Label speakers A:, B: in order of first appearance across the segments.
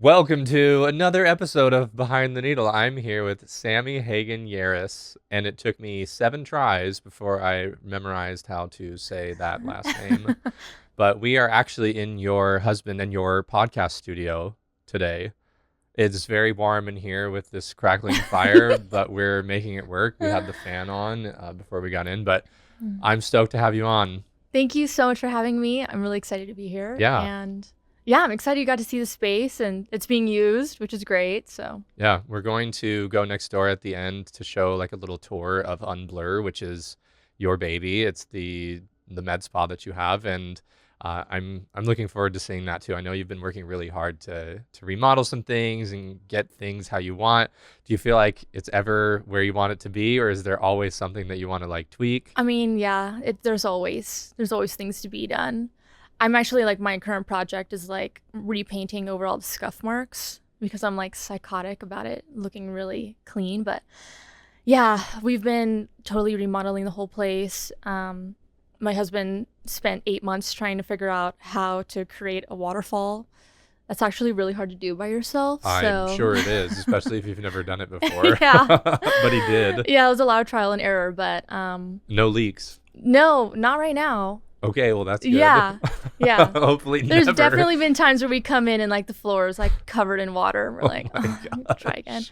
A: Welcome to another episode of Behind the Needle. I'm here with Sami Hagen-Yahraes, and it took me 7 tries before I memorized how to say that last name. But we are actually in your husband and your podcast studio today. It's very warm in here with this crackling fire, but we're making it work. We had the fan on before we got in, but I'm stoked to have you on.
B: Thank you so much for having me. I'm really excited to be here.
A: Yeah.
B: And yeah, I'm excited you got to see the space and it's being used, which is great. So
A: Yeah, we're going to go next door at the end to show like a little tour of Unblur, which is your baby. It's the med spa that you have, and I'm looking forward to seeing that too. I know you've been working really hard to remodel some things and get things how you want. Do you feel like it's ever where you want it to be, or is there always something that you want to like tweak?
B: I mean, yeah, there's always things to be done. I'm actually like my current project is like repainting over all the scuff marks because I'm like psychotic about it looking really clean. But yeah, we've been totally remodeling the whole place. My husband spent 8 months trying to figure out how to create a waterfall. That's actually really hard to do by yourself.
A: I'm
B: So
A: sure it is, especially if you've never done it before.
B: yeah,
A: But he did.
B: yeah, it was a lot of trial and error, but
A: No leaks.
B: no, not right now.
A: Okay, well that's good.
B: Yeah, yeah.
A: Hopefully
B: There's
A: never.
B: definitely been times where we come in and like the floor is like covered in water and we're like,
A: my
B: try again.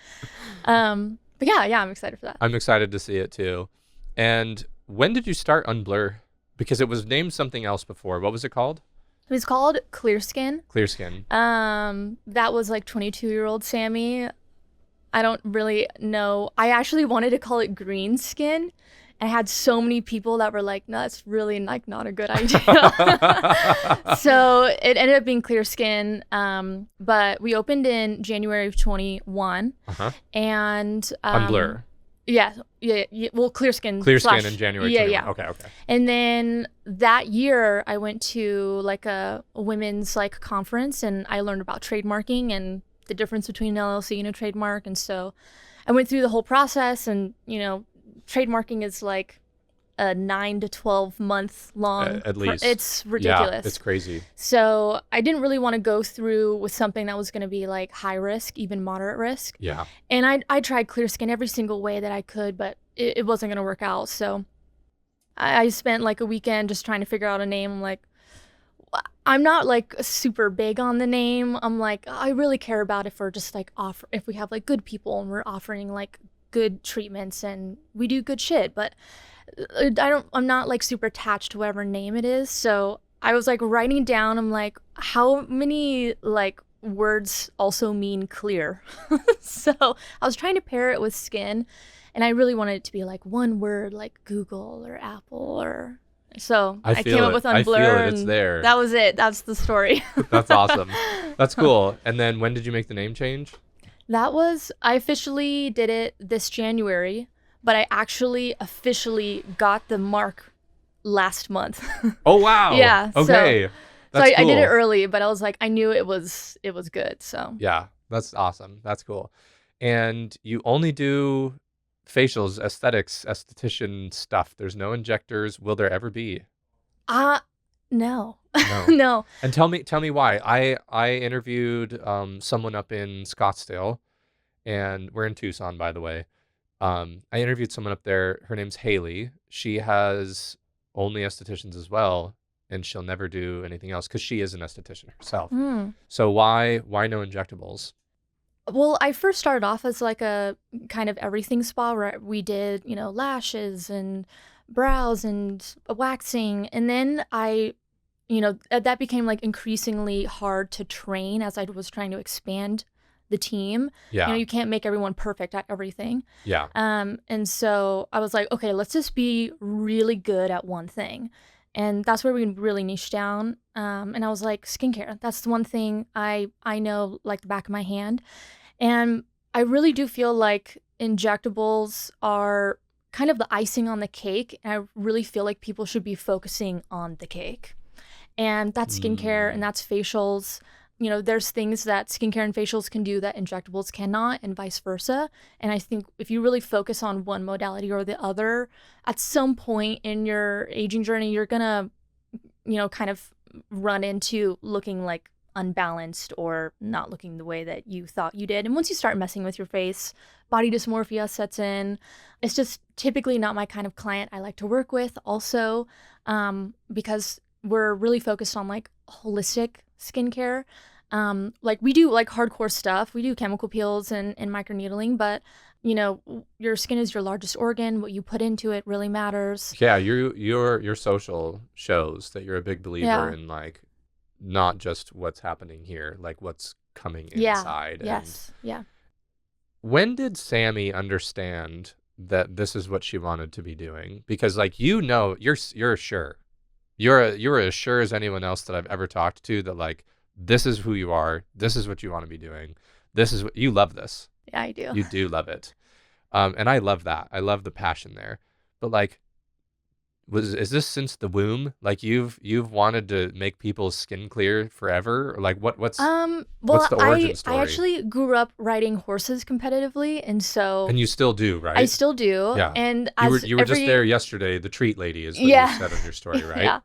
A: gosh.
B: But yeah, I'm excited for that.
A: I'm excited to see it too. And when did you start Unblur? Because it was named something else before. What was it called?
B: It was called Clear Skin.
A: Clear Skin.
B: That was like 22-year-old Sammy. I don't really know. I actually wanted to call it Green Skin. I had so many people that were like, no, that's really like not a good idea. So it ended up being Clear Skin. But we opened in January of 21.
A: Uh-huh.
B: And
A: Unblur.
B: Yeah. Well, Clear Skin.
A: Clear Skin in January.
B: Yeah,
A: 21.
B: yeah.
A: Okay.
B: And then that year, I went to like a women's like conference, and I learned about trademarking and the difference between an LLC and a trademark. And so I went through the whole process, and trademarking is like a 9 to 12 month long.
A: At least.
B: It's ridiculous.
A: Yeah, it's crazy.
B: So I didn't really want to go through with something that was going to be like high risk, even moderate risk.
A: Yeah.
B: And I tried Clear Skin every single way that I could, but it wasn't going to work out. So I spent like a weekend just trying to figure out a name. I'm like, I'm not like super big on the name. I'm like, I really care about if we're just like if we have like good people and we're offering like good treatments and we do good shit. But I'm not like super attached to whatever name it is. So I was like writing down, I'm like, how many like words also mean clear? So I was trying to pair it with skin, and I really wanted it to be like one word, like Google or Apple or. So I came up with Unblur.
A: I feel it. It's
B: and
A: there.
B: that was it. That's the story.
A: That's awesome. That's cool. And then when did you make the name change?
B: I officially did it this January, but I actually officially got the mark last month.
A: Oh wow.
B: Yeah.
A: Okay.
B: So I did it early, but I was like, I knew it was good. So
A: Yeah, that's awesome. That's cool. And you only do facials, aesthetics, esthetician stuff. There's no injectors. Will there ever be?
B: No.
A: No.
B: No.
A: And tell me why. I interviewed someone up in Scottsdale, and we're in Tucson, by the way. I interviewed someone up there. Her name's Haley. She has only estheticians as well, and she'll never do anything else because she is an esthetician herself. So why no injectables?
B: Well, I first started off as like a kind of everything spa where we did, lashes and brows and waxing. And then that became like increasingly hard to train as I was trying to expand the team.
A: Yeah.
B: You can't make everyone perfect at everything.
A: Yeah.
B: And so I was like, okay, let's just be really good at one thing. And that's where we really niche down. And I was like, skincare. That's the one thing I know like the back of my hand. And I really do feel like injectables are kind of the icing on the cake. And I really feel like people should be focusing on the cake. And that's skincare and that's facials. There's things that skincare and facials can do that injectables cannot, and vice versa. And I think if you really focus on one modality or the other, at some point in your aging journey, you're gonna, kind of run into looking like unbalanced or not looking the way that you thought you did. And once you start messing with your face, body dysmorphia sets in. It's just typically not my kind of client I like to work with also, because we're really focused on like holistic skincare. Like we do like hardcore stuff. We do chemical peels and microneedling, but you know, your skin is your largest organ. What you put into it really matters.
A: Yeah, your social shows that you're a big believer in like not just what's happening here, like what's coming inside.
B: Yes. Yeah.
A: When did Sami understand that this is what she wanted to be doing? Because like you're sure. You're as sure as anyone else that I've ever talked to that like this is who you are. This is what you want to be doing. This is what you love this.
B: Yeah, I do.
A: You do love it. And I love that. I love the passion there. But like, is this since the womb? Like you've wanted to make people's skin clear forever? Or like what's the origin story?
B: I actually grew up riding horses competitively, and so
A: and you still do, right?
B: I still do.
A: Yeah.
B: And
A: you were just there yesterday. The treat lady is what you said on your story, right?
B: Yeah.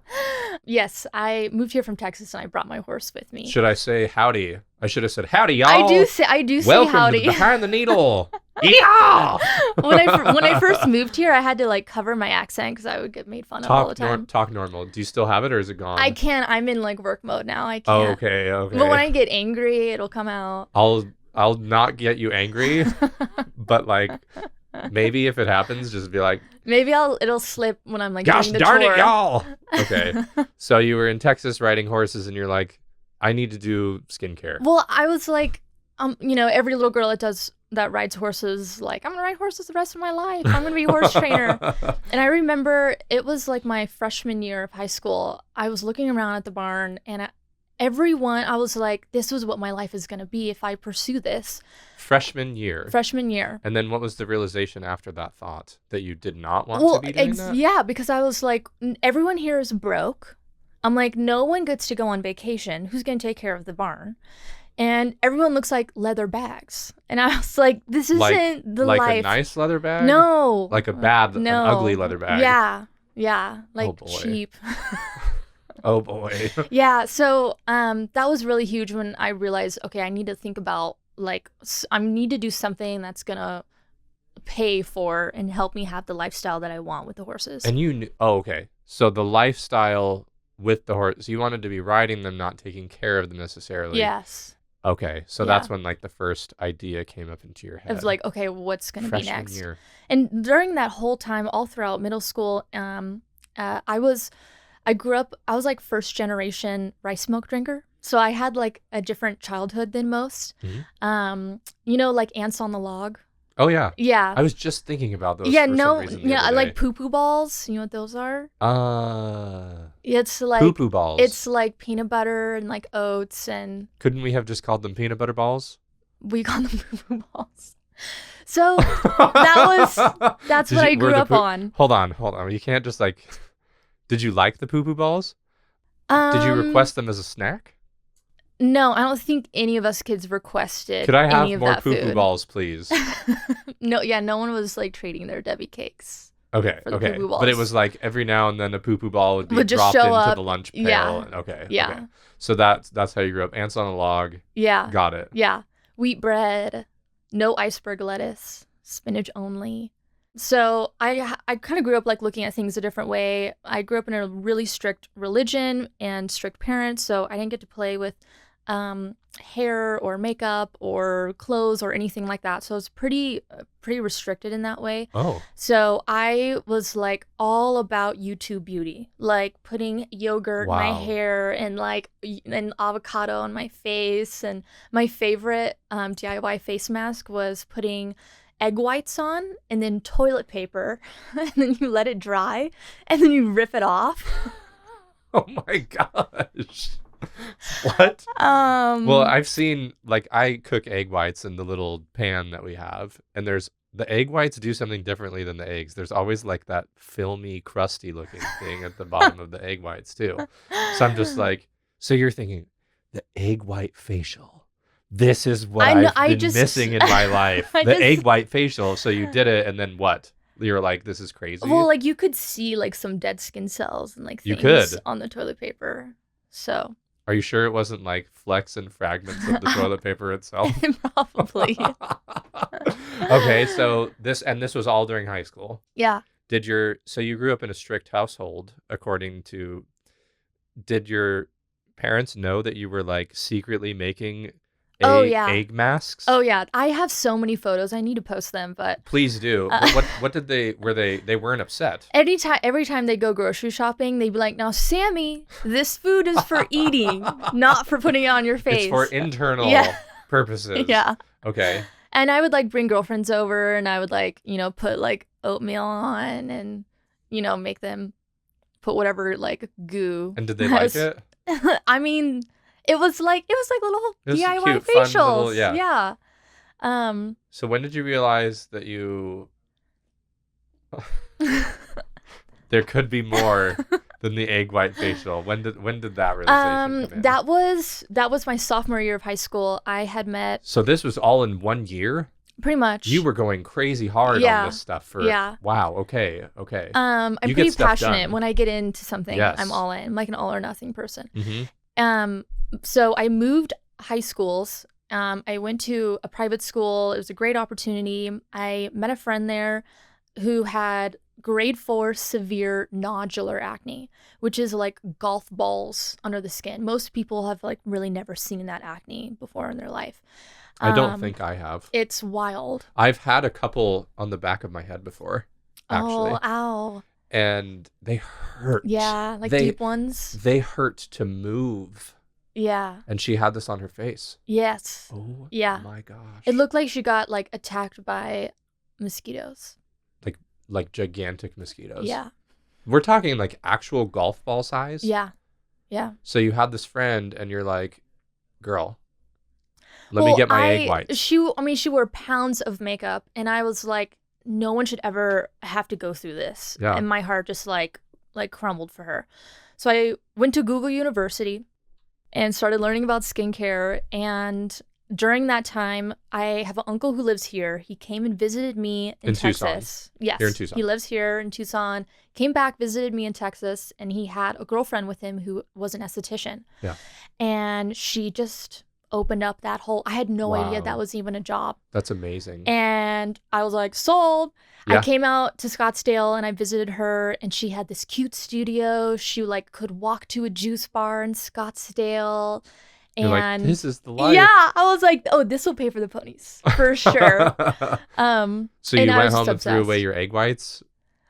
B: Yes, I moved here from Texas and I brought my horse with me.
A: Should I say howdy? I should have said howdy, y'all.
B: I do say
A: Welcome
B: howdy.
A: to Behind the Needle. Yeah.
B: When I first moved here, I had to like cover my accent because I would get made fun of all the time.
A: Talk normal. Do you still have it or is it gone?
B: I can't. I'm in like work mode now. I
A: Oh,
B: can't.
A: okay.
B: But when I get angry, it'll come out.
A: I'll not get you angry, but like maybe if it happens, just be like,
B: maybe it'll slip when I'm like,
A: gosh
B: doing the
A: darn
B: tour.
A: it, y'all. Okay. So you were in Texas riding horses and you're like, I need to do skincare.
B: Well, I was like, you know, every little girl that rides horses, like, I'm gonna ride horses the rest of my life. I'm gonna be a horse trainer. And I remember it was like my freshman year of high school. I was looking around at the barn and I was like, this was what my life is gonna be if I pursue this.
A: Freshman year.
B: And
A: then what was the realization after that thought? That you did not want to be doing that?
B: Yeah, because I was like, everyone here is broke. I'm like, no one gets to go on vacation. Who's gonna take care of the barn? And everyone looks like leather bags. And I was like, this isn't the life.
A: Like a nice leather bag?
B: No.
A: Like an ugly leather bag?
B: Yeah. Like cheap.
A: Oh boy.
B: Yeah. So that was really huge when I realized, okay, I need to think about like, I need to do something that's going to pay for and help me have the lifestyle that I want with the horses.
A: And you knew, okay. So the lifestyle with the horse, you wanted to be riding them, not taking care of them necessarily.
B: Yes.
A: Okay, so that's when like the first idea came up into your head.
B: It was like, okay, what's going to be next?
A: Year.
B: And during that whole time, all throughout middle school, I was like first generation rice milk drinker. So I had like a different childhood than most.
A: Mm-hmm.
B: You know, like ants on the log.
A: Oh yeah.
B: Yeah.
A: I was just thinking about those.
B: Yeah,
A: for some reason the
B: I
A: other
B: like
A: day.
B: poo-poo balls. You know what those are? It's like
A: poo-poo balls.
B: It's like peanut butter and like oats and.
A: Couldn't we have just called them peanut butter balls?
B: We called them poo-poo balls. So that's what I grew up on.
A: Hold on. You can't just like. Did you like the poo-poo balls? Did you request them as a snack?
B: No, I don't think any of us kids requested.
A: Could I have
B: any of
A: more
B: that
A: poo-poo
B: food.
A: balls, please?
B: No one was like trading their Debbie cakes.
A: Okay.
B: Poo-poo balls.
A: But it was like every now and then a poo-poo ball would
B: just
A: dropped
B: show
A: into
B: up.
A: the lunch pail.
B: Yeah.
A: Okay.
B: Yeah.
A: Okay. So that's how you grew up. Ants on a log.
B: Yeah.
A: Got it.
B: Yeah. Wheat bread, no iceberg lettuce, spinach only. So I kind of grew up like looking at things a different way. I grew up in a really strict religion and strict parents, so I didn't get to play with hair or makeup or clothes or anything like that. So it's pretty restricted in that way.
A: Oh.
B: So I was like all about YouTube beauty, like putting yogurt in my hair and like an avocado on my face. And my favorite DIY face mask was putting egg whites on and then toilet paper and then you let it dry and then you rip it off.
A: Oh my gosh. What? Well, I've seen, like, I cook egg whites in the little pan that we have, and the egg whites do something differently than the eggs. There's always like that filmy, crusty looking thing at the bottom of the egg whites too. So I'm just like, so you're thinking the egg white facial. This is what I've been missing in my life. Egg white facial. So you did it, and then what? You're like, this is crazy.
B: Well, like you could see like some dead skin cells and like things on the toilet paper. So
A: Are you sure it wasn't like flecks and fragments of the toilet paper itself?
B: Probably.
A: Okay, so this was all during high school.
B: Yeah.
A: So you grew up in a strict household, did your parents know that you were like secretly making
B: Oh yeah.
A: egg masks?
B: Oh yeah. I have so many photos. I need to post them, but
A: Please do. But what did they weren't upset?
B: every time they go grocery shopping, they'd be like, "Now, Sammy, this food is for eating, not for putting it on your face."
A: It's for internal
B: Yeah.
A: purposes.
B: Yeah.
A: Okay.
B: And I would like bring girlfriends over, and I would like, put like oatmeal on, and make them put whatever like goo.
A: And did they like it?
B: I mean, it was like little
A: It was
B: DIY
A: cute, fun
B: facials.
A: little- yeah.
B: Yeah.
A: So when did you realize that you there could be more than the egg white facial? When did that realization come in?
B: That was my sophomore year of high school. I had met
A: So this was all in 1 year?
B: pretty much.
A: You were going crazy hard
B: Yeah.
A: on this stuff for
B: Yeah.
A: Wow, okay.
B: I'm
A: You get
B: pretty
A: stuff
B: passionate.
A: done.
B: When I get into something,
A: Yes.
B: I'm all in. I'm like an all or nothing person.
A: Mm-hmm.
B: So I moved high schools. I went to a private school. It was a great opportunity. I met a friend there who had grade 4 severe nodular acne, which is like golf balls under the skin. Most people have like really never seen that acne before in their life.
A: I don't think I have.
B: It's wild.
A: I've had a couple on the back of my head before, actually.
B: Oh, ow.
A: And they hurt.
B: Yeah, like
A: They-
B: deep ones.
A: They hurt to move.
B: Yeah.
A: And she had this on her face.
B: Yes.
A: Oh
B: Yeah.
A: my gosh.
B: It looked like she got like attacked by mosquitoes.
A: like gigantic mosquitoes.
B: Yeah.
A: We're talking like actual golf ball size.
B: Yeah. Yeah.
A: So you had this friend and you're like, girl, let me get my egg whites.
B: She wore pounds of makeup, and I was like, no one should ever have to go through this.
A: Yeah.
B: And my heart just like crumbled for her. So I went to Google University and started learning about skincare. And during that time, I have an uncle who lives here. He came and visited me in Texas.
A: Tucson.
B: Yes.
A: Here in Tucson.
B: He lives here in Tucson. Came back, visited me in Texas, and he had a girlfriend with him who was an esthetician.
A: Yeah.
B: And she just opened up that whole, I had no idea
A: Wow.
B: that was even a job.
A: That's amazing.
B: And I was like, sold.
A: Yeah.
B: I came out to Scottsdale and I visited her, and she had this cute studio. She like could walk to a juice bar in Scottsdale.
A: You're
B: And
A: like, this is the life.
B: yeah, I was like, oh, this will pay for the ponies for sure.
A: So you
B: and I
A: went
B: was
A: home
B: just
A: and threw away
B: obsessed.
A: your egg whites?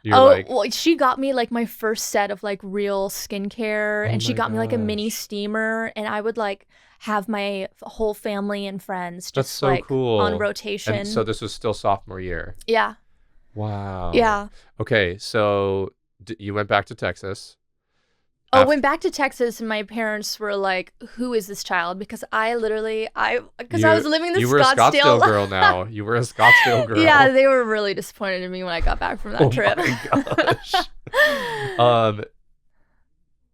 A: You're
B: Oh,
A: like,
B: well, she got me like my first set of like real skincare,
A: Oh
B: and she
A: my
B: got me like a mini
A: gosh.
B: steamer, and I would like have my whole family and friends just
A: that's so
B: like
A: cool.
B: on rotation.
A: And so this was still sophomore year.
B: Yeah.
A: Wow.
B: Yeah.
A: Okay, so you went back to Texas.
B: Oh,
A: Af-
B: went back to Texas, and my parents were like, "Who is this child?" Because I was living the
A: You were a Scottsdale
B: Scottsdale.
A: girl now. You were a Scottsdale girl.
B: Yeah, they were really disappointed in me when I got back from that
A: Oh
B: trip.
A: my gosh.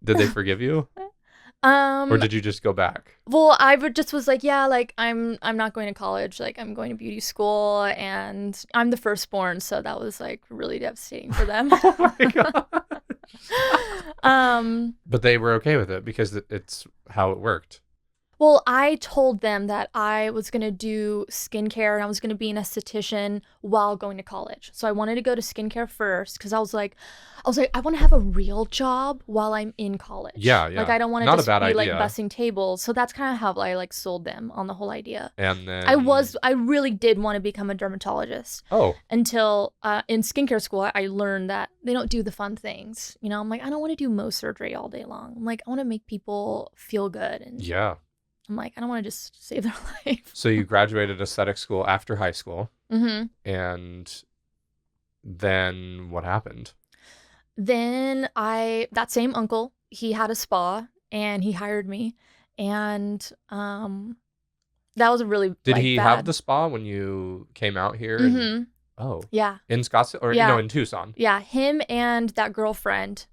A: Did they forgive you? Or did you just go back?
B: Well, just was like, yeah, like I'm not going to college, like I'm going to beauty school, and I'm the firstborn, so that was like really devastating for them.
A: Oh my god. But they were okay with it because it's how it worked.
B: Well, I told them that I was going to do skincare and I was going to be an esthetician while going to college. So I wanted to go to skincare first because I was like, I want to have a real job while I'm in college.
A: Yeah, yeah.
B: Like I don't want to
A: Not a
B: just
A: bad
B: be like
A: idea.
B: bussing tables. So that's kind of how I like sold them on the whole idea.
A: And then
B: I really did want to become a dermatologist
A: Oh,
B: until in skincare school, I learned that they don't do the fun things. You know, I'm like, I don't want to do Mohs surgery all day long. I'm like, I want to make people feel good. And
A: yeah.
B: I'm like, I don't want to just save their life.
A: So you graduated aesthetic school after high school,
B: Mm-hmm.
A: and then what happened?
B: Then that same uncle, he had a spa and he hired me, and that was a really
A: Did
B: like,
A: he
B: bad.
A: have the spa when you came out here? and-
B: Mm-hmm.
A: Oh,
B: Yeah,
A: in Scottsdale or
B: Yeah.
A: no, in Tucson.
B: yeah, him and that girlfriend,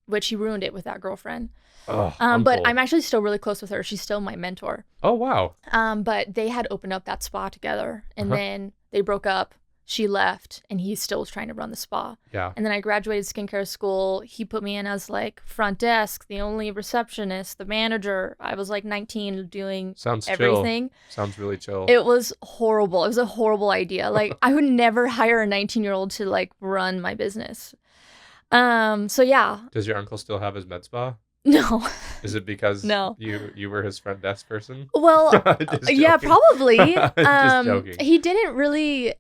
B: which he ruined it with that girlfriend.
A: Oh,
B: But
A: uncle.
B: I'm actually still really close with her. She's still my mentor.
A: Oh wow.
B: But they had opened up that spa together, and
A: Uh-huh.
B: then they broke up, she left and he still was trying to run the spa.
A: Yeah.
B: And then I graduated skincare school. He put me in as like front desk, the only receptionist, the manager. I was like 19 doing
A: Sounds
B: everything.
A: chill. Sounds really chill.
B: It was horrible. It was a horrible idea. Like I would never hire a 19-year-old to like run my business. So yeah.
A: Does your uncle still have his med spa?
B: No.
A: Is it because
B: No.
A: you were his front desk person?
B: Well, yeah, probably.
A: Just joking.
B: He didn't really,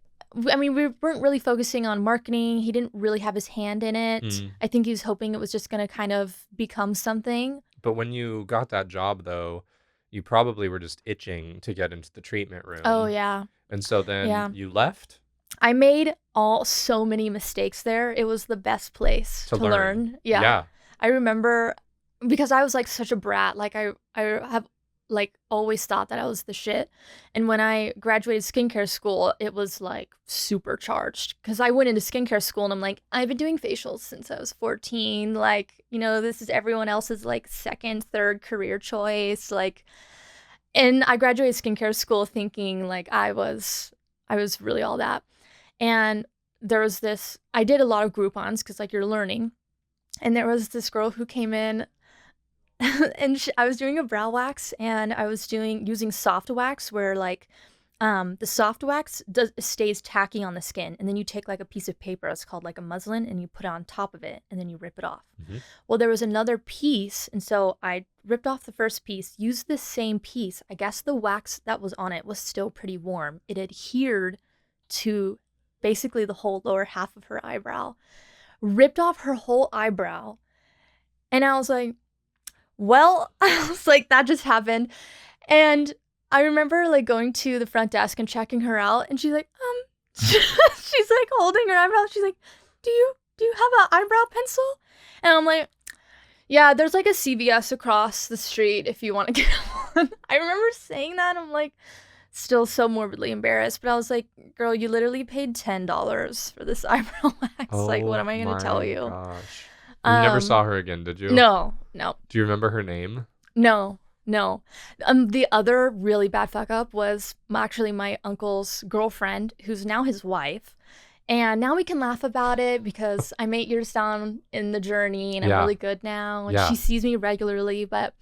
B: I mean, we weren't really focusing on marketing. He didn't really have his hand in it. I think he was hoping it was just going to kind of become something.
A: But when you got that job, though, you probably were just itching to get into the treatment room.
B: Oh, yeah.
A: And so then you left?
B: I made so many mistakes there. It was the best place to learn. Yeah. I remember, because I was like such a brat, like I have like always thought that I was the shit. And when I graduated skincare school, it was like supercharged, because I went into skincare school and I'm like, I've been doing facials since I was 14. Like, you know, this is everyone else's like second, third career choice. Like, and I graduated skincare school thinking like I was really all that. And there was this, I did a lot of Groupons because like you're learning. And there was this girl who came in and I was doing a brow wax, and I was using soft wax, where like the soft wax stays tacky on the skin, and then you take like a piece of paper, it's called like a muslin, and you put it on top of it, and then you rip it off. Well, there was another piece, and so I ripped off the first piece, used the same piece. I guess the wax that was on it was still pretty warm. It adhered to basically the whole lower half of her eyebrow. Ripped off her whole eyebrow. And I was like, well, I was like, that just happened. And I remember like going to the front desk and checking her out, and she's like, she's like holding her eyebrow. She's like, do you have an eyebrow pencil? And I'm like, yeah, there's like a CVS across the street if you want to get one. I remember saying that. I'm like, still so morbidly embarrassed, but I was like, girl, you literally paid $10 for this eyebrow wax. Like, what am I going to tell you?
A: Gosh. You never saw her again, did you?
B: No.
A: Do you remember her name?
B: No. The other really bad fuck up was actually my uncle's girlfriend, who's now his wife. And now we can laugh about it because I'm 8 years down in the journey and I'm really good now. And she sees me regularly, but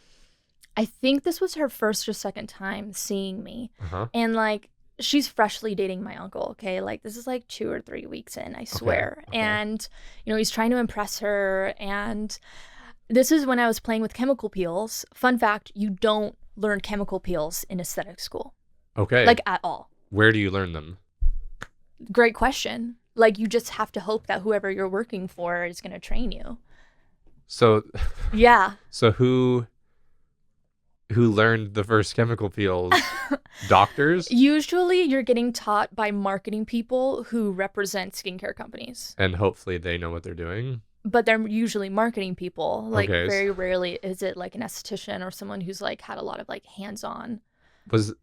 B: I think this was her first or second time seeing me. And like, she's freshly dating my uncle, okay? Like, this is like 2 or 3 weeks in, I swear. Okay. And, you know, he's trying to impress her. And this is when I was playing with chemical peels. Fun fact, you don't learn chemical peels in aesthetic school.
A: Okay.
B: Like, at all.
A: Where do you learn them?
B: Great question. Like, you just have to hope that whoever you're working for is going to train you.
A: So.
B: Yeah.
A: So who learned the first chemical peels? Doctors?
B: Usually you're getting taught by marketing people who represent skincare companies.
A: And hopefully they know what they're doing.
B: But they're usually marketing people. Like, very rarely is it like an esthetician or someone who's like had a lot of like hands-on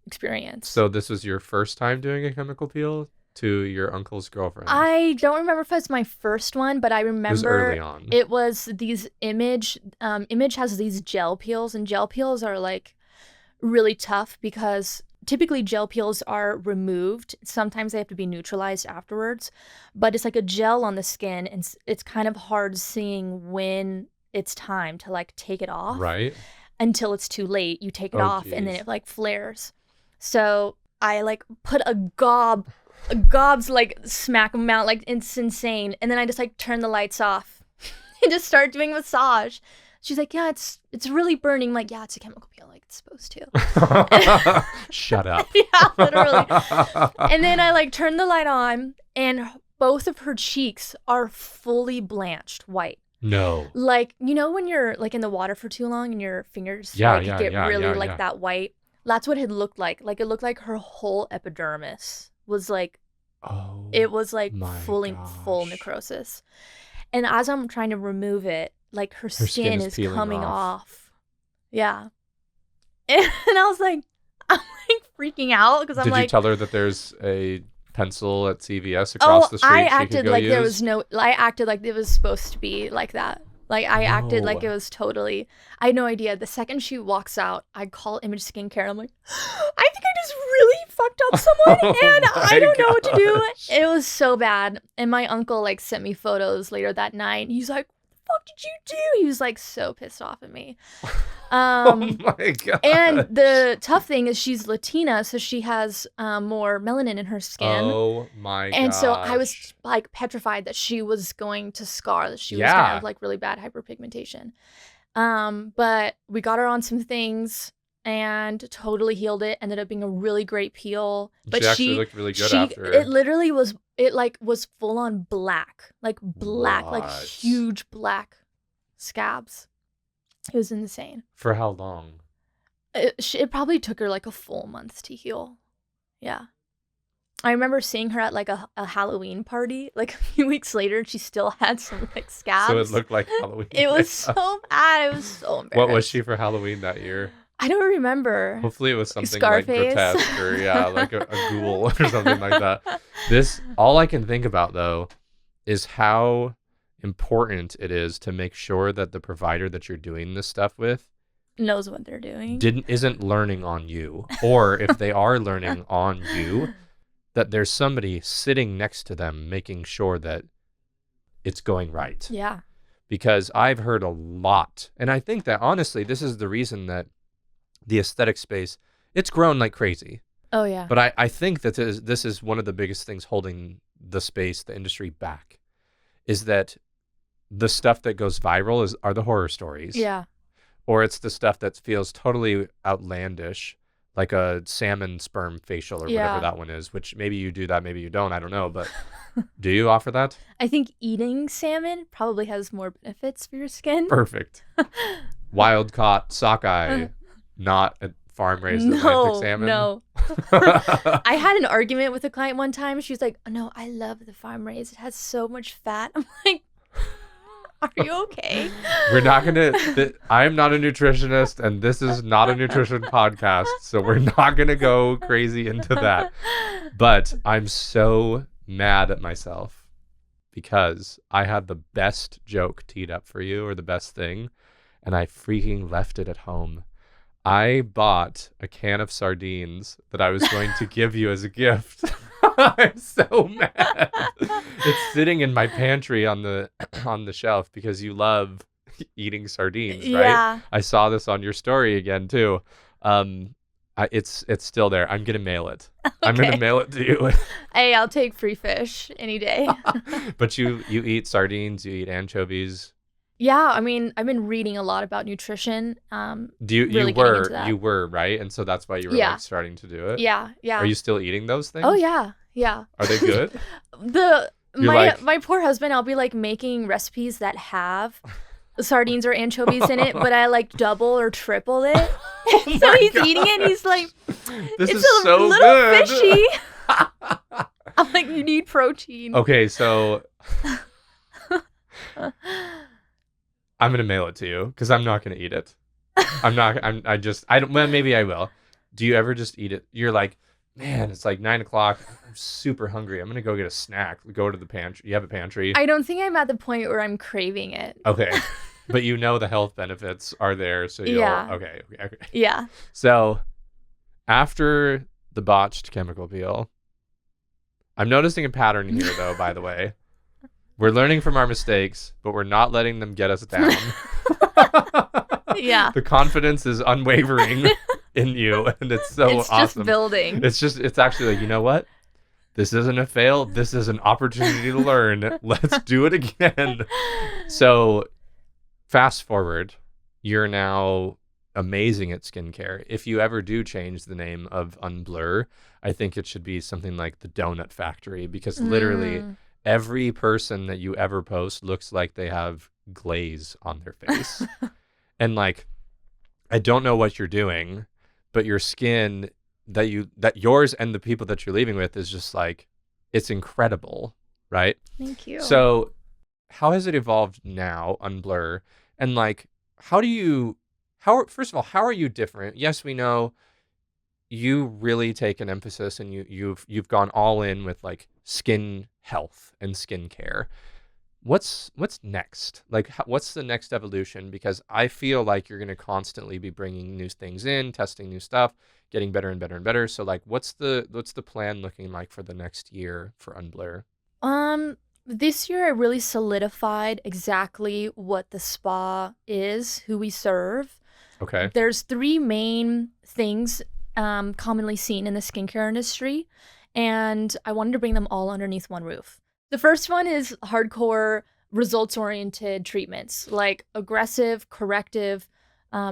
B: experience. So this
A: was your first time doing a chemical peel to your uncle's girlfriend?
B: I don't remember if it was my first one, but I remember
A: it was early on.
B: It was these Image has these gel peels, and gel peels are like really tough because typically gel peels are removed. Sometimes they have to be neutralized afterwards, but it's like a gel on the skin, and it's kind of hard seeing when it's time to like take it off.
A: Right.
B: Until it's too late. You take it off and then it like flares. So I like put gobs like smack them out, like it's insane. And then I just like turn the lights off and just start doing massage. She's like, yeah, it's really burning. I'm like, yeah, it's a chemical peel, like it's supposed to.
A: Shut up.
B: Yeah, literally. And then I like turn the light on, and both of her cheeks are fully blanched white.
A: No.
B: Like, you know when you're like in the water for too long and your fingers get really that white? That's what it looked like. Like, it looked like her whole epidermis was like, it was like full necrosis. And as I'm trying to remove it, like her skin is coming off. Yeah. And I was like, I'm like freaking out because I'm like.
A: Did you tell her that there's a pencil at CVS across the street?
B: I acted like there was I acted like it was supposed to be like that. Like, I acted like it was totally, I had no idea. The second she walks out, I call Image Skincare. I'm like, I think I just really fucked out someone
A: Oh
B: and I
A: my
B: don't know what to do.
A: gosh.
B: It was so bad. And my uncle like sent me photos later that night. He's like, "What the fuck did you do?" He was like so pissed off at me.
A: Oh
B: Um,
A: my god.
B: and the tough thing is she's Latina, so she has more melanin in her skin.
A: Oh my
B: And so I was
A: gosh.
B: like petrified that she was going to scar, that she was gonna have
A: Yeah.
B: like really bad hyperpigmentation. But we got her on some things and totally healed it. Ended up being a really great peel. But
A: She actually looked really good
B: it
A: after.
B: literally was, it like was full on black, like
A: What?
B: huge black scabs. It was insane.
A: For how long?
B: It probably took her like a full month to heal. Yeah. I remember seeing her at like a Halloween party like a few weeks later, and she still had some like scabs.
A: So it looked like Halloween.
B: It was so bad. It was so embarrassing.
A: What was she for Halloween that year?
B: I don't remember.
A: Hopefully it was something
B: Scarface.
A: like grotesque or like a ghoul or something like that. All I can think about though is how important it is to make sure that the provider that you're doing this stuff with
B: Knows what they're doing.
A: isn't learning on you, or if they are learning on you, that there's somebody sitting next to them making sure that it's going right.
B: Yeah.
A: Because I've heard a lot, and I think that honestly this is the reason that the aesthetic space, it's grown like crazy.
B: Oh yeah.
A: But I think that this is one of the biggest things holding the industry back, is that the stuff that goes viral are the horror stories.
B: Yeah.
A: Or it's the stuff that feels totally outlandish, like a salmon sperm facial or whatever that one is, which maybe you do that, maybe you don't, I don't know. But do you offer that?
B: I think eating salmon probably has more benefits for your skin.
A: Perfect. Wild caught sockeye, not a farm raised Atlantic salmon.
B: No. I had an argument with a client one time. She was like, "Oh, no, I love the farm raised. It has so much fat." I'm like, "Are you okay?"
A: We're not I'm not a nutritionist, and this is not a nutrition podcast, so we're not gonna go crazy into that. But I'm so mad at myself because I had the best joke teed up for you, or the best thing, and I freaking left it at home. I bought a can of sardines that I was going to give you as a gift. I'm so mad. It's sitting in my pantry on the shelf because you love eating sardines, right?
B: Yeah.
A: I saw this on your story again too. It's still there. I'm gonna mail it. Okay. I'm gonna mail it to you.
B: Hey, I'll take free fish any day.
A: But you eat sardines, you eat anchovies.
B: Yeah, I mean, I've been reading a lot about nutrition.
A: You were right, and so that's why you were like starting to do it.
B: Yeah.
A: Are you still eating those things?
B: Oh yeah.
A: Are they good?
B: My poor husband, I'll be like making recipes that have sardines or anchovies in it, but I like double or triple it.
A: Oh
B: so he's
A: God.
B: eating it, and he's like,
A: "This
B: it's
A: is so
B: little
A: good."
B: Fishy. I'm like, "You need protein."
A: Okay, so I'm gonna mail it to you because I'm not gonna eat it. Well, maybe I will. Do you ever just eat it? You're like, "Man, it's like 9:00. I'm super hungry. I'm gonna go get a snack." Go to the pantry. You have a pantry?
B: I don't think I'm at the point where I'm craving it.
A: Okay, but you know the health benefits are there, so you'll.
B: Yeah.
A: Okay.
B: Yeah.
A: So after the botched chemical peel, I'm noticing a pattern here, though. By the way, we're learning from our mistakes, but we're not letting them get us down.
B: Yeah.
A: The confidence is unwavering in you, and it's so
B: it's
A: awesome.
B: Just building.
A: It's actually like, you know what? This isn't a fail. This is an opportunity to learn. Let's do it again. So fast forward, you're now amazing at skincare. If you ever do change the name of Unblur, I think it should be something like the Donut Factory, because literally every person that you ever post looks like they have glaze on their face. And like, I don't know what you're doing, but your skin that yours and the people that you're leaving with is just like, it's incredible, right?
B: Thank you.
A: So how has it evolved now, Unblur? And like, first of all, how are you different? Yes, we know you really take an emphasis, and you've gone all in with like skin health and skincare. What's next? Like, what's the next evolution? Because I feel like you're going to constantly be bringing new things in, testing new stuff, getting better and better and better. So, like, what's the plan looking like for the next year for Unblur?
B: Um, this year I really solidified exactly what the spa is, who we serve.
A: Okay.
B: There's three main things commonly seen in the skincare industry, and I wanted to bring them all underneath one roof. The first one is hardcore results-oriented treatments, like aggressive, corrective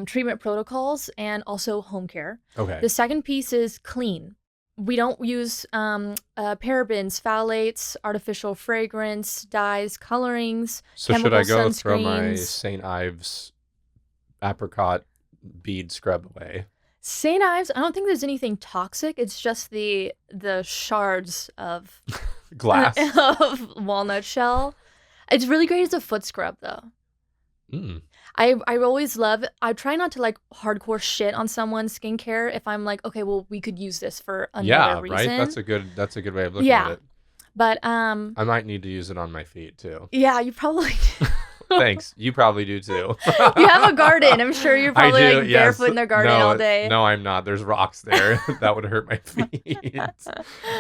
B: treatment protocols, and also home care.
A: Okay.
B: The second piece is clean. We don't use parabens, phthalates, artificial fragrance, dyes, colorings,
A: So should
B: chemical
A: I go throw my
B: sunscreens.
A: St. Ives apricot bead scrub away?
B: St. Ives, I don't think there's anything toxic. It's just the shards of
A: Glass.
B: of walnut shell. It's really great as a foot scrub though.
A: Mm.
B: I always love, I try not to like hardcore shit on someone's skincare if I'm like, okay, well we could use this for another reason.
A: Right? That's a good way of looking at it.
B: But
A: I might need to use it on my feet too.
B: yeah, you probably
A: Thanks. You probably do too.
B: You have a garden. I'm sure you're probably
A: I do,
B: like
A: yes.
B: barefoot in the garden all day.
A: No, I'm not. There's rocks there. That would hurt my feet.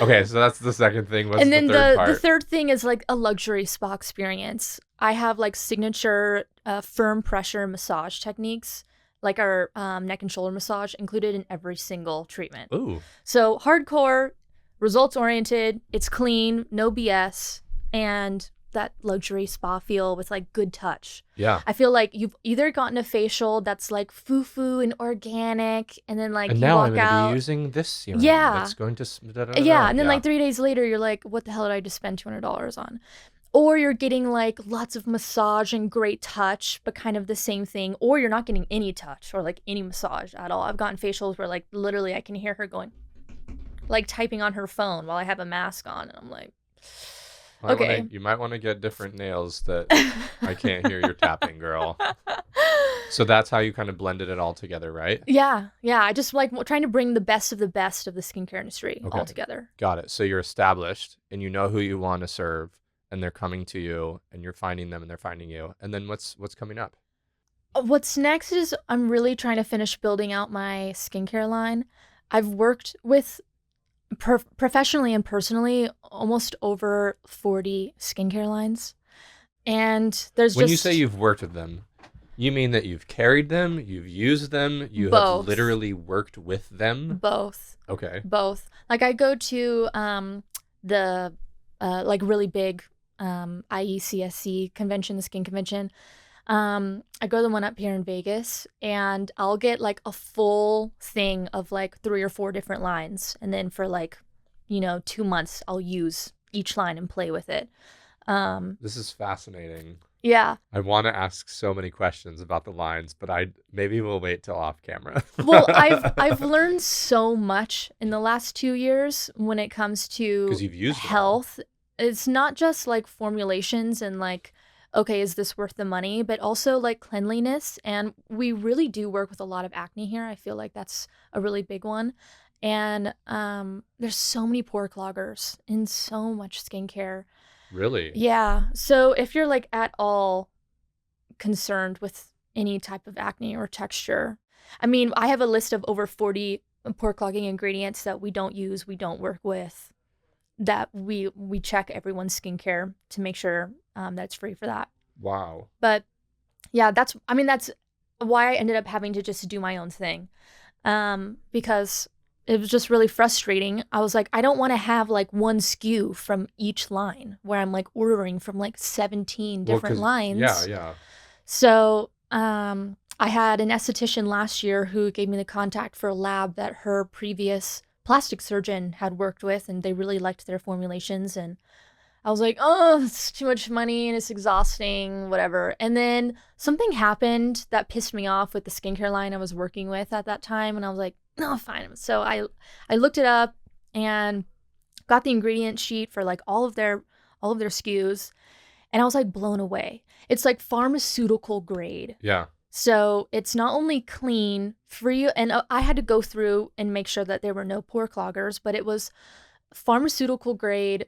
A: Okay, so that's the second thing. What's
B: And then
A: the third part?
B: the third thing is like a luxury spa experience. I have like signature firm pressure massage techniques, like our neck and shoulder massage, included in every single treatment.
A: Ooh.
B: So hardcore, results oriented, it's clean, no BS, and that luxury spa feel with like good touch.
A: Yeah.
B: I feel like you've either gotten a facial that's like foo-foo and organic, and then like
A: And
B: you
A: now
B: walk
A: I'm going to
B: out.
A: be using this serum.
B: Yeah.
A: That's going to.
B: Yeah, and then like 3 days later, you're like, what the hell did I just spend $200 on? Or you're getting like lots of massage and great touch, but kind of the same thing. Or you're not getting any touch or like any massage at all. I've gotten facials where like literally I can hear her going, like typing on her phone while I have a mask on, and I'm like, okay.
A: You might want to get different nails that I can't hear your tapping, girl. So that's how you kind of blended it all together, right?
B: Yeah. I just like trying to bring the best of the skincare industry all together.
A: Got it. So you're established and you know who you want to serve, and they're coming to you, and you're finding them and they're finding you. And then what's coming up?
B: What's next is I'm really trying to finish building out my skincare line. I've worked with professionally and personally almost over 40 skincare lines. And there's
A: When you say you've worked with them, you mean that you've carried them, you've used them, you
B: Both.
A: have literally worked with them?
B: Both.
A: Okay.
B: Both. Like I go to the like really big IECSC convention, the skin convention. I go to the one up here in Vegas, and I'll get like a full thing of like 3 or 4 different lines, and then for like 2 months I'll use each line and play with it.
A: This is fascinating.
B: Yeah.
A: I want to ask so many questions about the lines, but maybe we'll wait till off camera.
B: Well, I've learned so much in the last 2 years when it comes to
A: 'Cause you've used them all.
B: health. It's not just like formulations and like, okay, is this worth the money? But also like cleanliness. And we really do work with a lot of acne here. I feel like that's a really big one. And there's so many pore cloggers in so much skincare.
A: Really?
B: Yeah. So if you're like at all concerned with any type of acne or texture, I mean, I have a list of over 40 pore clogging ingredients that we don't use, we don't work with, that we check everyone's skincare to make sure that's free for that.
A: Wow.
B: But yeah, that's why I ended up having to just do my own thing, because it was just really frustrating. I was like, I don't want to have like one SKU from each line where I'm like ordering from like 17 different lines.
A: Yeah.
B: So I had an esthetician last year who gave me the contact for a lab that her previous plastic surgeon had worked with, and they really liked their formulations. And I was like, oh, it's too much money and it's exhausting, whatever. And then something happened that pissed me off with the skincare line I was working with at that time. And I was like, no, fine. So I looked it up and got the ingredient sheet for like all of their SKUs. And I was like blown away. It's like pharmaceutical grade.
A: Yeah.
B: So it's not only clean, free, and I had to go through and make sure that there were no pore cloggers, but it was pharmaceutical grade,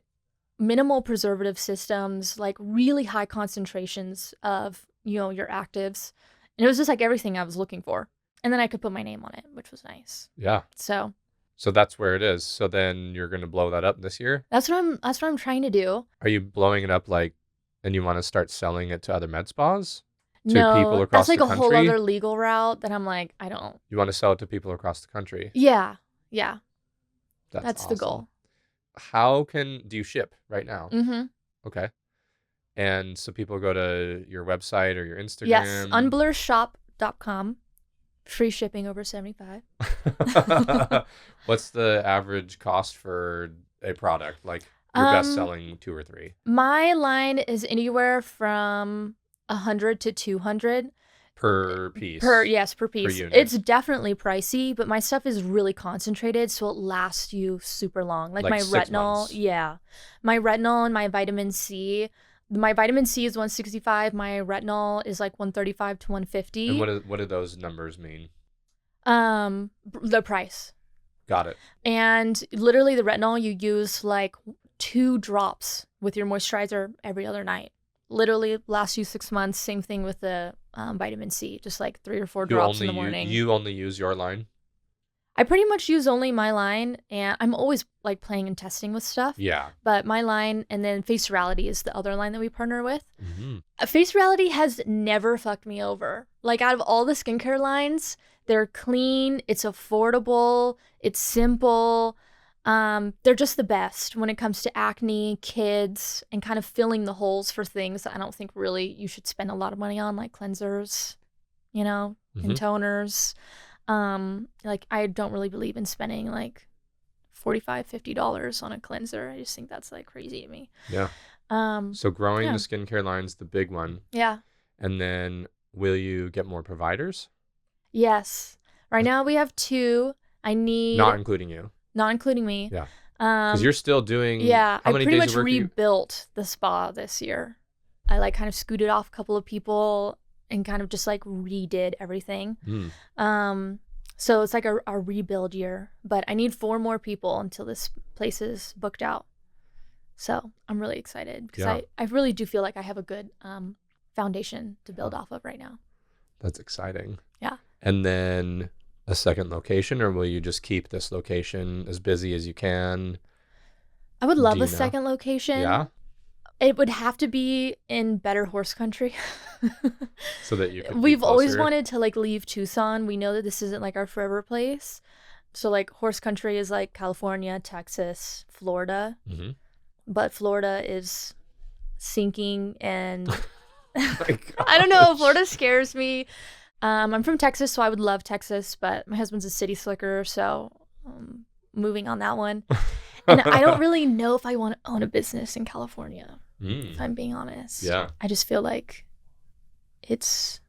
B: minimal preservative systems, like really high concentrations of, your actives. And it was just like everything I was looking for. And then I could put my name on it, which was nice.
A: Yeah.
B: So
A: that's where it is. So then you're going to blow that up this year?
B: that's what I'm trying to do.
A: Are you blowing it up and you want to start selling it to other med spas? To people
B: No,
A: across
B: that's like
A: the
B: a whole
A: country?
B: other legal route that I'm like, I don't.
A: You want to sell it to people across the country?
B: Yeah.
A: That's
B: the
A: awesome.
B: goal.
A: Do you ship right now?
B: Mm-hmm.
A: Okay. And so people go to your website or your Instagram?
B: Yes, unblurshop.com. Free shipping over $75.
A: What's the average cost for a product? Like your best selling 2 or 3?
B: My line is anywhere from 100 to 200
A: per piece.
B: Per piece.
A: Per unit.
B: It's definitely pricey, but my stuff is really concentrated, so it lasts you super long. Like my
A: 6
B: retinol,
A: months.
B: my retinol and my vitamin C. My vitamin C is 165. My retinol is like 135 to 150.
A: And what do those numbers mean?
B: The price.
A: Got it.
B: And literally the retinol, you use like 2 drops with your moisturizer every other night. Literally lasts you 6 months. Same thing with the vitamin C, just like 3 or 4 drops in the morning.
A: You only use your line?
B: I pretty much use only my line, and I'm always like playing and testing with stuff.
A: Yeah.
B: But my line, and then Face Reality is the other line that we partner with.
A: Mm-hmm.
B: Face Reality has never fucked me over. Like out of all the skincare lines, they're clean, it's affordable, it's simple. They're just the best when it comes to acne, kids, and kind of filling the holes for things that I don't think really you should spend a lot of money on, like cleansers, and toners. Like I don't really believe in spending like $45-$50 on a cleanser. I just think that's like crazy to me.
A: Yeah. So growing the skincare line's the big one.
B: Yeah.
A: And then will you get more providers?
B: Yes. Right now we have 2. I need
A: Not including you.
B: Not including me.
A: Yeah. Because you're still doing.
B: Yeah.
A: How
B: I
A: many
B: pretty
A: days
B: much
A: of work
B: rebuilt the spa this year. I like kind of scooted off a couple of people and kind of just like redid everything. So it's like a rebuild year, but I need 4 more people until this place is booked out. So I'm really excited because I really do feel like I have a good foundation to build off of right now.
A: That's exciting.
B: Yeah.
A: And then a second location, or will you just keep this location as busy as you can?
B: I would love a second location.
A: Yeah.
B: It would have to be in better horse country.
A: So that you could
B: We've always wanted to like leave Tucson. We know that this isn't like our forever place. So like horse country is like California, Texas, Florida. Mm-hmm. But Florida is sinking and I don't know. Florida scares me. I'm from Texas, so I would love Texas, but my husband's a city slicker, so moving on that one. And I don't really know if I want to own a business in California, if I'm being honest.
A: Yeah.
B: I just feel like it's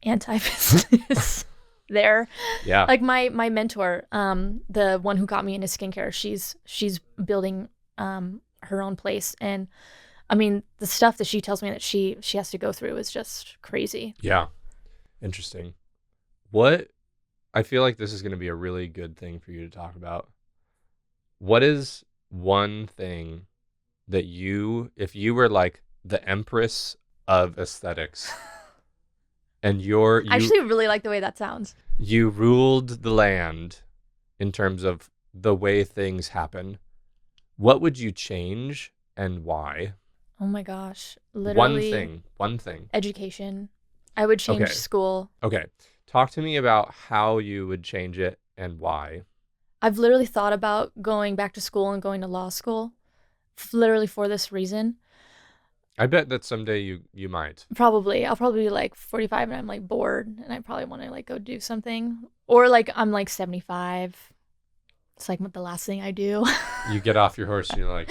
B: anti-business there.
A: Yeah.
B: Like my mentor, the one who got me into skincare, she's building her own place, and I mean the stuff that she tells me that she has to go through is just crazy.
A: Yeah. Interesting. I feel like this is going to be a really good thing for you to talk about. What is one thing that if you were like the empress of aesthetics and I
B: actually really like the way that sounds.
A: You ruled the land in terms of the way things happen, what would you change and why?
B: Oh my gosh. Literally.
A: One thing.
B: Education. I would change school.
A: Okay. Talk to me about how you would change it and why.
B: I've literally thought about going back to school and going to law school, literally for this reason.
A: I bet that someday you might.
B: Probably. I'll probably be like 45 and I'm like bored and I probably want to like go do something. Or like I'm like 75. It's like the last thing I do.
A: You get off your horse and you're like,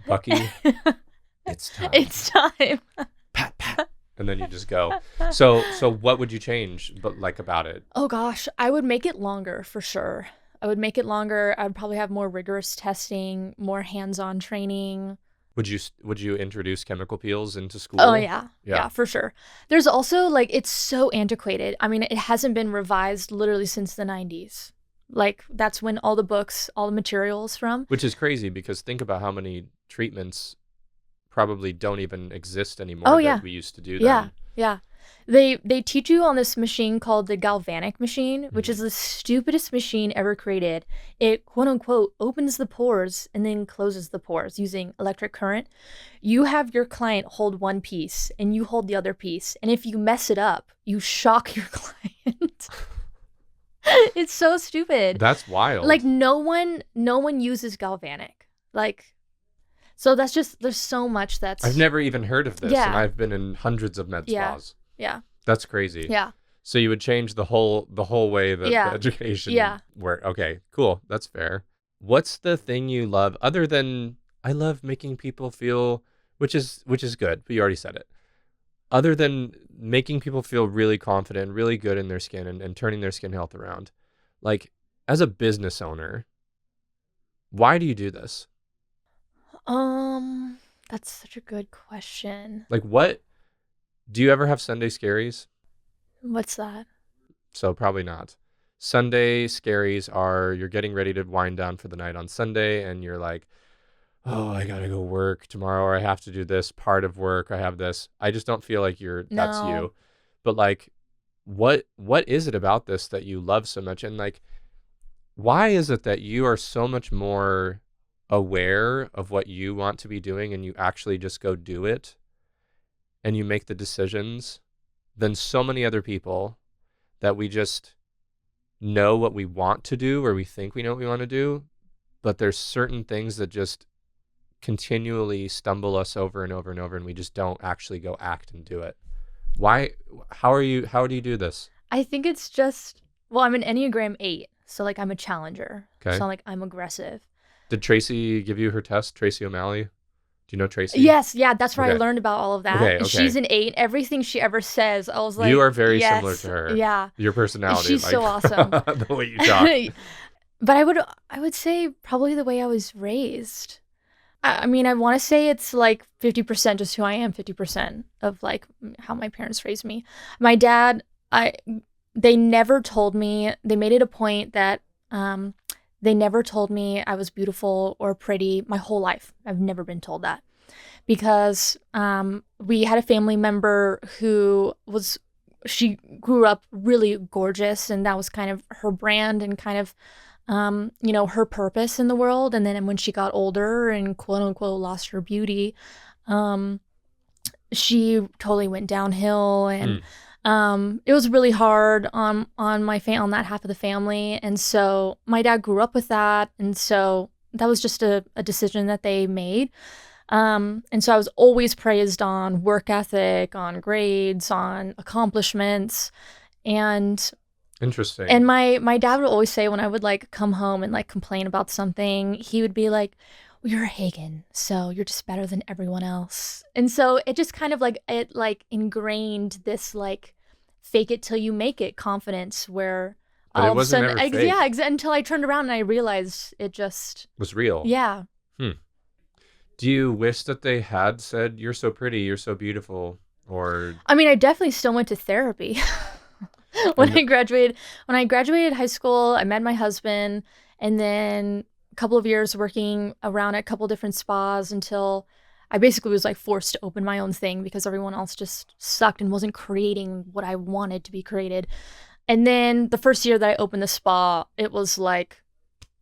A: Bucky, it's time.
B: It's time.
A: Pat, pat. And then you just go. So what would you change about it?
B: Oh gosh, I would make it longer for sure. I would make it longer. I'd probably have more rigorous testing, more hands-on training.
A: Would you introduce chemical peels into school?
B: Oh yeah, for sure. There's also like it's so antiquated. I mean, it hasn't been revised literally since the 90s. Like that's when all the books, all the materials from.
A: Which is crazy because think about how many treatments probably don't even exist anymore
B: Oh
A: that
B: yeah.
A: we used to do
B: Yeah.
A: then.
B: Yeah. They teach you on this machine called the galvanic machine, which is the stupidest machine ever created. It quote unquote opens the pores and then closes the pores using electric current. You have your client hold one piece and you hold the other piece, and if you mess it up, you shock your client. It's so stupid.
A: That's wild.
B: Like no one uses galvanic. Like, so that's just, there's so much that's
A: I've never even heard of this, and I've been in hundreds of med spas.
B: Yeah.
A: That's crazy.
B: Yeah.
A: So you would change the whole way that the education worked. Okay, cool. That's fair. What's the thing you love other than I love making people feel, which is good, but you already said it. Other than making people feel really confident, really good in their skin and turning their skin health around. Like, as a business owner, why do you do this?
B: That's such a good question.
A: Like, what do you ever have Sunday scaries?
B: What's that?
A: So probably not. Sunday scaries are you're getting ready to wind down for the night on Sunday and you're like, oh, I gotta go work tomorrow, or I have to do this part of work. I have this. I just don't feel like that's
B: No.
A: you. But like, what is it about this that you love so much? And like, why is it that you are so much more aware of what you want to be doing and you actually just go do it and you make the decisions than so many other people that we just know what we want to do or we think we know what we want to do, but there's certain things that just continually stumble us over and over and over and we just don't actually go act and do it. Why? How do you do this?
B: I think it's just, well, I'm an Enneagram 8, so like I'm a challenger.
A: Okay.
B: So like I'm aggressive.
A: Did Tracy give you her test? Tracy O'Malley? Do you know Tracy?
B: Yes, yeah, that's where I
A: Okay.
B: learned about all of that.
A: Okay,
B: And
A: okay.
B: she's an 8. Everything she ever says, I was like,
A: You are very
B: yes,
A: similar to her.
B: Yeah.
A: Your personality.
B: She's so awesome.
A: The way you talk.
B: But I would say probably the way I was raised. I mean, I want to say it's like 50% just who I am, 50% of like how my parents raised me. My dad, they never told me, they made it a point that they never told me I was beautiful or pretty my whole life. I've never been told that because we had a family member who she grew up really gorgeous and that was kind of her brand and kind of her purpose in the world. And then when she got older and quote unquote lost her beauty, she totally went downhill and it was really hard on that half of the family. And so my dad grew up with that. And so that was just a decision that they made. And so I was always praised on work ethic, on grades, on accomplishments. And
A: Interesting.
B: And my dad would always say when I would like come home and like complain about something, he would be like, well, you're a Hagen, so you're just better than everyone else. And so it just kind of like, it like ingrained this like fake it till you make it confidence where
A: but
B: all
A: it wasn't
B: of a sudden,
A: ever fake.
B: until I turned around and I realized it just
A: was real.
B: Yeah.
A: Do you wish that they had said, you're so pretty, you're so beautiful, or?
B: I mean, I definitely still went to therapy. When I graduated high school, I met my husband, and then a couple of years working around at a couple different spas until I basically was like forced to open my own thing because everyone else just sucked and wasn't creating what I wanted to be created. And then the first year that I opened the spa, it was like,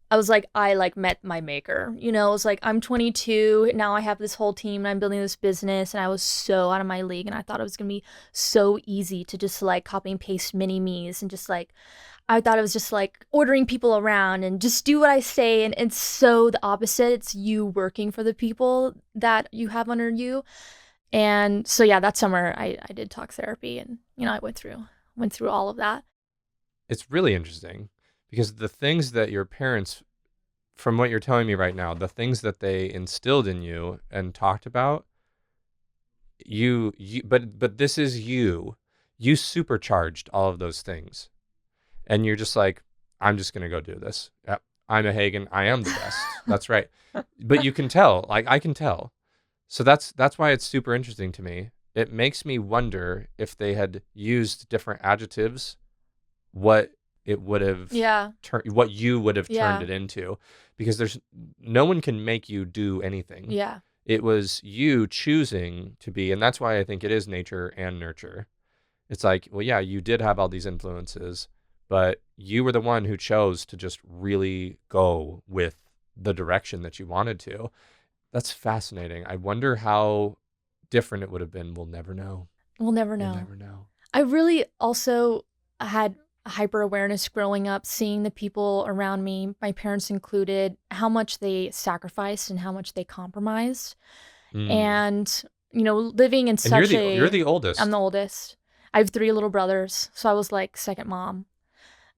B: I like met my maker. It was like, I'm 22, now I have this whole team and I'm building this business, and I was so out of my league and I thought it was going to be so easy to just like copy and paste mini me's and just like, I thought it was just like ordering people around and just do what I say. And it's so the opposite. It's you working for the people that you have under you. And so, yeah, that summer I did talk therapy and, I went through all of that.
A: It's really interesting. Because the things that your parents, from what you're telling me right now, the things that they instilled in you and talked about, but this is you supercharged all of those things. And you're just like, I'm just going to go do this. Yep, I'm a Hagen. I am the best. That's right. But you can tell, like I can tell. So that's why it's super interesting to me. It makes me wonder if they had used different adjectives, what it would have what you would have turned it into. because there's no one can make you do anything.
B: Yeah.
A: It was you choosing to be, and that's why I think it is nature and nurture. It's like, well, yeah, you did have all these influences, but you were the one who chose to just really go with the direction that you wanted to. That's fascinating. I wonder how different it would have been. We'll never know.
B: We'll never
A: We'll
B: know.
A: never know.
B: I really also had hyper awareness growing up, seeing the people around me, my parents included, how much they sacrificed and how much they compromised.
A: Mm.
B: And, you know, living in
A: And
B: such
A: you're the oldest.
B: I'm the oldest. I have 3 little brothers, so I was like second mom.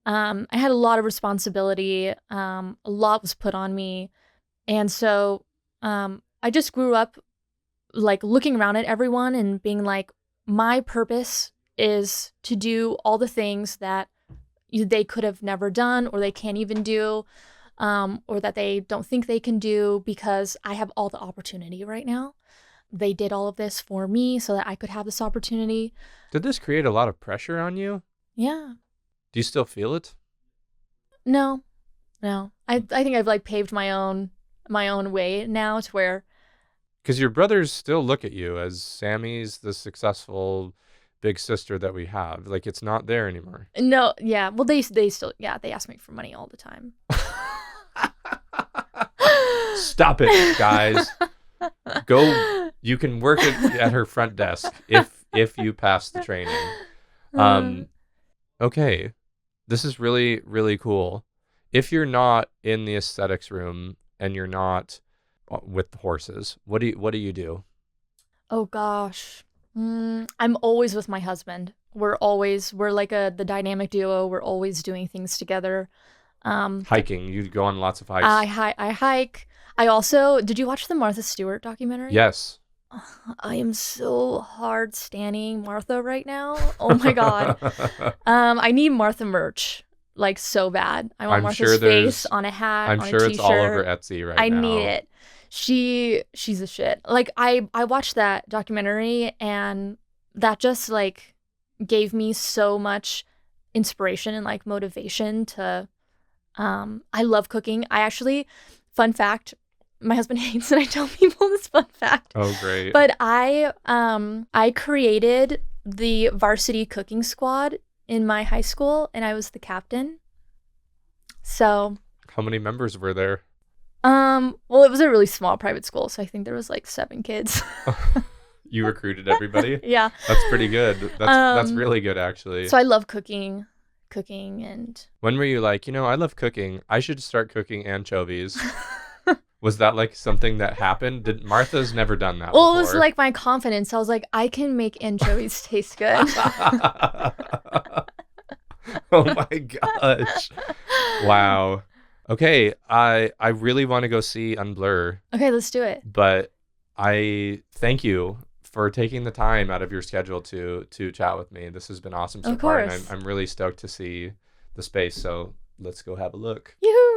B: I had a lot of responsibility. A lot was put on me. And so I just grew up like looking around at everyone and being like, my purpose is to do all the things that they could have never done, or they can't even do, or that they don't think they can do, because I have all the opportunity right now. They did all of this for me so that I could have this opportunity.
A: Did this create a lot of pressure on you?
B: Yeah.
A: Do you still feel it?
B: No. I think I've like paved my own way now to where,
A: because your brothers still look at you as Sammy's the successful big sister that we have. Like, it's not there anymore.
B: no, yeah. Well, they still, yeah, they ask me for money all the time.
A: Stop it, guys. Go. You can work at her front desk if you pass the training. Okay. This is really, really cool. If you're not in the aesthetics room and you're not with the horses, what do you do?
B: Oh gosh. I'm always with my husband. We're like the dynamic duo. We're always doing things together.
A: Hiking. You go on lots of hikes.
B: I hike. I also, did you watch the Martha Stewart documentary?
A: Yes.
B: I am so hard standing Martha right now. Oh my God. I need Martha merch like so bad. I want
A: I'm
B: Martha's
A: sure
B: face on a hat,
A: I'm
B: on
A: sure
B: a
A: it's all over
B: t-shirt.
A: Etsy right
B: I
A: now.
B: need it. She's a shit. Like I watched that documentary, and that just like gave me so much inspiration and like motivation to I love cooking. I actually, fun fact, my husband hates that I tell people this fun fact.
A: Oh, great.
B: But I created the varsity cooking squad in my high school, and I was the captain. So
A: how many members were there?
B: Well, it was a really small private school, so I think there was like 7 kids.
A: You recruited everybody?
B: Yeah.
A: That's pretty good. That's really good, actually.
B: So I love cooking and
A: when were you like, I love cooking. I should start cooking anchovies. Was that like something that happened? Martha's never done that
B: well,
A: before.
B: it was like my confidence. I was like, I can make anchovies taste good.
A: Oh my gosh. Wow. Okay, I really want to go see Unblur.
B: Okay, let's do it.
A: But I thank you for taking the time out of your schedule to chat with me. This has been awesome so far, and I'm really stoked to see the space. So let's go have a look.
B: Yoo-hoo!